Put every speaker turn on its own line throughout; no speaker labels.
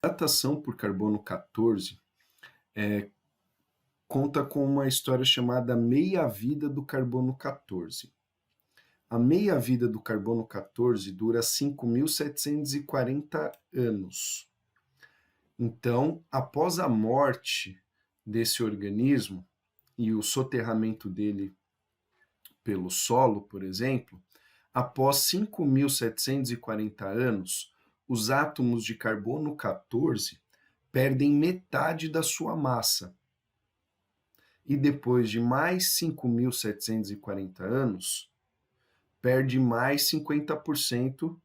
Datação por carbono 14 conta com uma história chamada meia-vida do carbono 14. A meia-vida do carbono 14 dura 5.740 anos. Então, após a morte desse organismo e o soterramento dele pelo solo, por exemplo, após 5.740 anos, os átomos de carbono 14 perdem metade da sua massa. E depois de mais 5.740 anos, perde mais 50%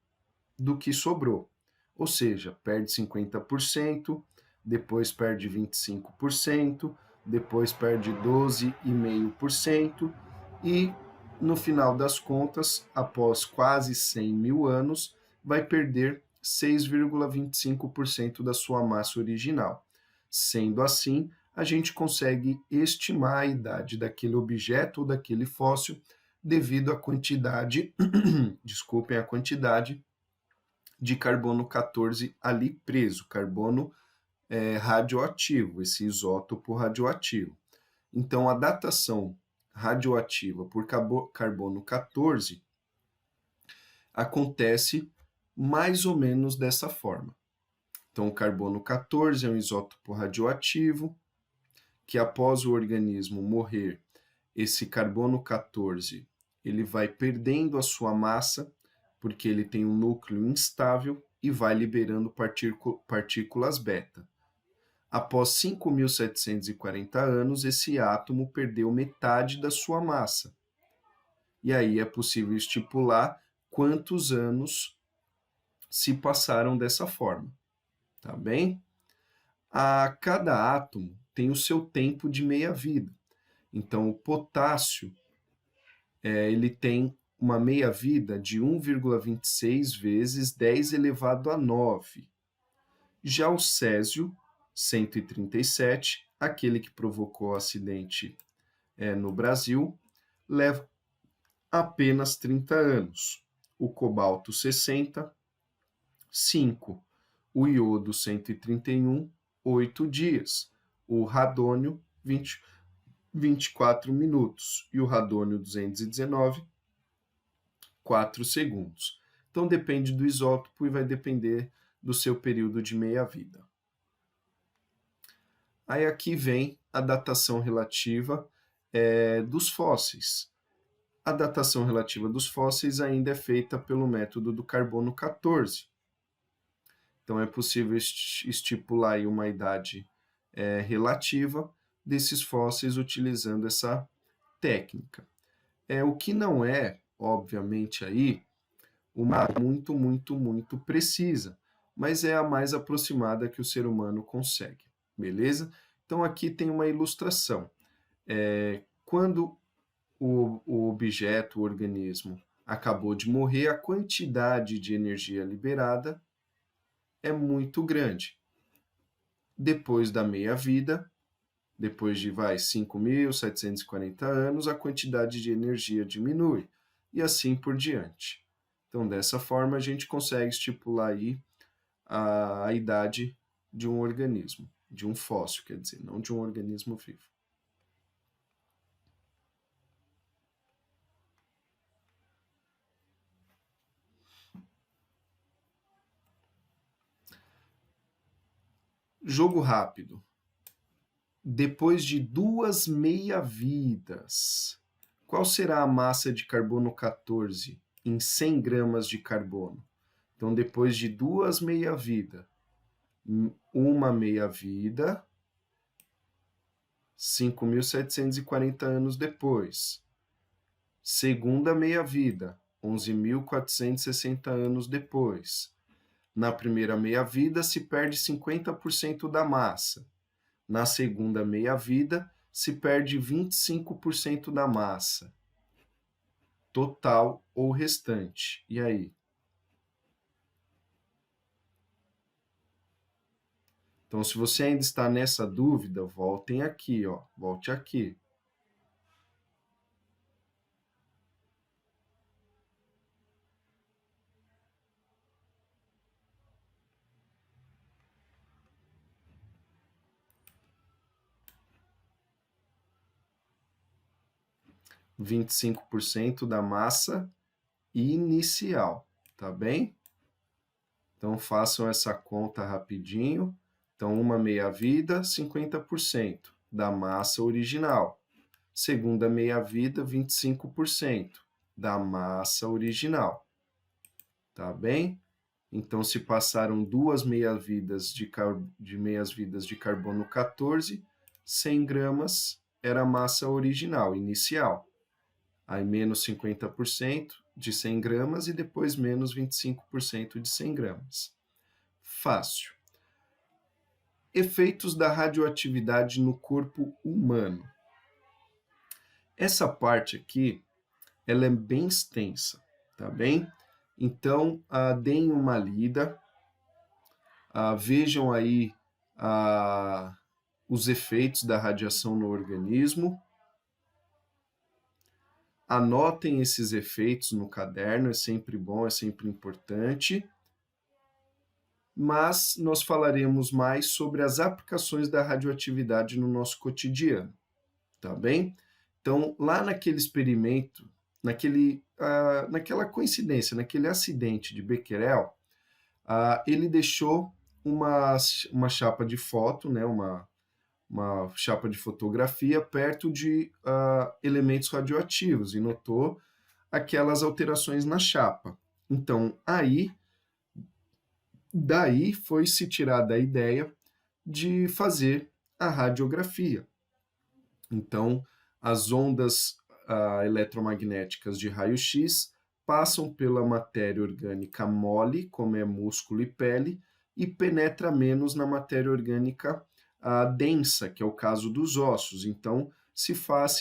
do que sobrou. Ou seja, perde 50%, depois perde 25%, depois perde 12,5% e, no final das contas, após quase 100 mil anos, vai perder 6,25% da sua massa original. Sendo assim, a gente consegue estimar a idade daquele objeto ou daquele fóssil devido à quantidade, desculpem, a quantidade de carbono 14 ali preso, carbono radioativo, esse isótopo radioativo. Então, a datação radioativa por carbono 14 acontece mais ou menos dessa forma. Então, o carbono 14 é um isótopo radioativo que, após o organismo morrer, esse carbono 14 ele vai perdendo a sua massa, porque ele tem um núcleo instável e vai liberando partículas beta. Após 5.740 anos, esse átomo perdeu metade da sua massa. E aí é possível estipular quantos anos se passaram dessa forma, tá bem? Cada átomo tem o seu tempo de meia-vida. Então, o potássio ele tem uma meia-vida de 1,26 vezes 10 elevado a 9. Já o césio, 137, aquele que provocou o acidente no Brasil, leva apenas 30 anos. O cobalto, 60, 5. O iodo, 131, 8 dias. O radônio, 24 minutos. E o radônio 219, 4 segundos. Então, depende do isótopo e vai depender do seu período de meia-vida. Aí aqui vem a datação relativa dos fósseis. A datação relativa dos fósseis ainda é feita pelo método do carbono 14. Então, é possível estipular aí uma idade relativa desses fósseis utilizando essa técnica. O que não é, obviamente, aí uma muito precisa, mas é a mais aproximada que o ser humano consegue, beleza? Então, aqui tem uma ilustração. Quando o objeto, o organismo, acabou de morrer, a quantidade de energia liberada é muito grande. Depois da meia-vida, depois de 5.740 anos, a quantidade de energia diminui, e assim por diante. Então, dessa forma, a gente consegue estipular aí a idade de um organismo, de um fóssil, quer dizer, não de um organismo vivo. Jogo rápido. Depois de 2 meia-vidas, qual será a massa de carbono 14 em 100 gramas de carbono? Então, depois de 2 meia-vida, uma meia-vida, 5.740 anos depois. Segunda meia-vida, 11.460 anos depois. Na primeira meia-vida, se perde 50% da massa. Na segunda meia-vida, se perde 25% da massa. Total ou restante. E aí? Então, se você ainda está nessa dúvida, voltem aqui, ó. Volte aqui. 25% da massa inicial, tá bem? Então, façam essa conta rapidinho. Então, uma meia-vida, 50% da massa original. Segunda meia-vida, 25% da massa original. Tá bem? Então, se passaram duas meias-vidas de carbono 14, 100 gramas era a massa original, inicial. Aí, menos 50% de 100 gramas e depois menos 25% de 100 gramas. Fácil. Efeitos da radioatividade no corpo humano. Essa parte aqui, ela é bem extensa, tá bem? Então, deem uma lida, vejam aí os efeitos da radiação no organismo, anotem esses efeitos no caderno, é sempre bom, é sempre importante, mas nós falaremos mais sobre as aplicações da radioatividade no nosso cotidiano, tá bem? Então, lá naquele experimento, naquela coincidência, naquele acidente de Becquerel, ele deixou uma chapa de foto, né, uma chapa de fotografia perto de elementos radioativos e notou aquelas alterações na chapa. Então, daí foi se tirada a ideia de fazer a radiografia. Então, as ondas eletromagnéticas de raio-x passam pela matéria orgânica mole, como é músculo e pele, e penetra menos na matéria orgânica densa, que é o caso dos ossos. Então, se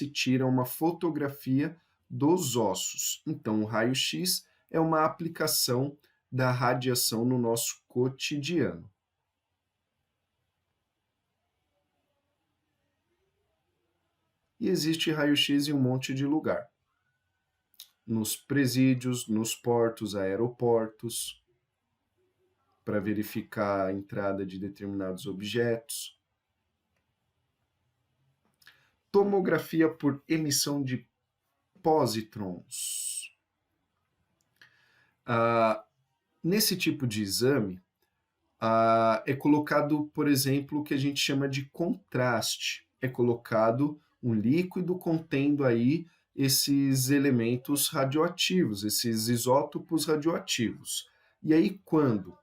tira uma fotografia dos ossos. Então, o raio-x é uma aplicação da radiação no nosso cotidiano. E existe raio-x em um monte de lugar. Nos presídios, nos portos, aeroportos, para verificar a entrada de determinados objetos. Tomografia por emissão de pósitrons. Nesse tipo de exame, é colocado, por exemplo, o que a gente chama de contraste. É colocado um líquido contendo aí esses elementos radioativos, esses isótopos radioativos. E aí, quando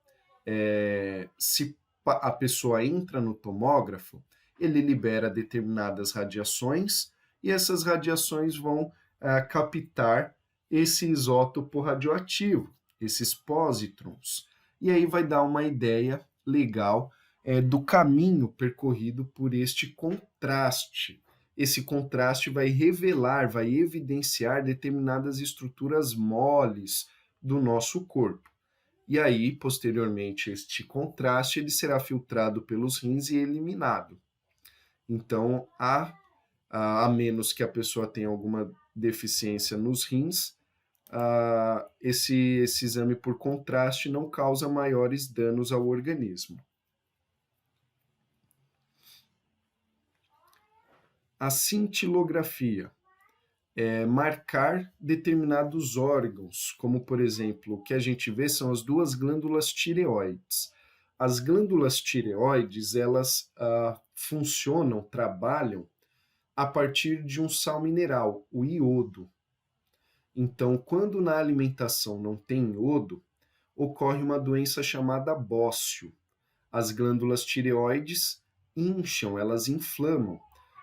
se a pessoa entra no tomógrafo, ele libera determinadas radiações e essas radiações vão captar esse isótopo radioativo, esses pósitrons. E aí vai dar uma ideia legal do caminho percorrido por este contraste. Esse contraste vai revelar, vai evidenciar determinadas estruturas moles do nosso corpo. E aí, posteriormente, este contraste ele será filtrado pelos rins e eliminado. Então, a menos que a pessoa tenha alguma deficiência nos rins, esse exame por contraste não causa maiores danos ao organismo. A cintilografia é marcar determinados órgãos, como, por exemplo, o que a gente vê são as duas glândulas tireoides. As glândulas tireoides, elas funcionam, trabalham a partir de um sal mineral, o iodo. Então, quando na alimentação não tem iodo, ocorre uma doença chamada bócio. As glândulas tireoides incham, elas inflamam,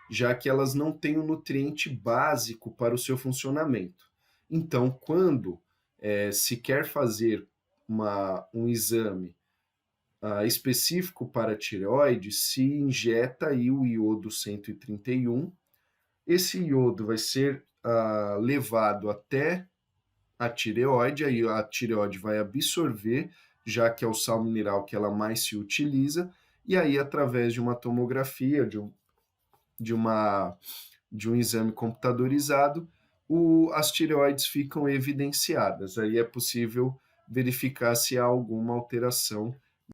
já que elas não têm o nutriente básico para o seu funcionamento. Então, quando se quer fazer um exame específico para a tireoide, se injeta aí o iodo 131. Esse iodo vai ser levado até a tireoide, aí a tireoide vai absorver, já que é o sal mineral que ela mais se utiliza, e aí através de uma tomografia, de um exame computadorizado, as tireoides ficam evidenciadas. Aí é possível verificar se há alguma alteração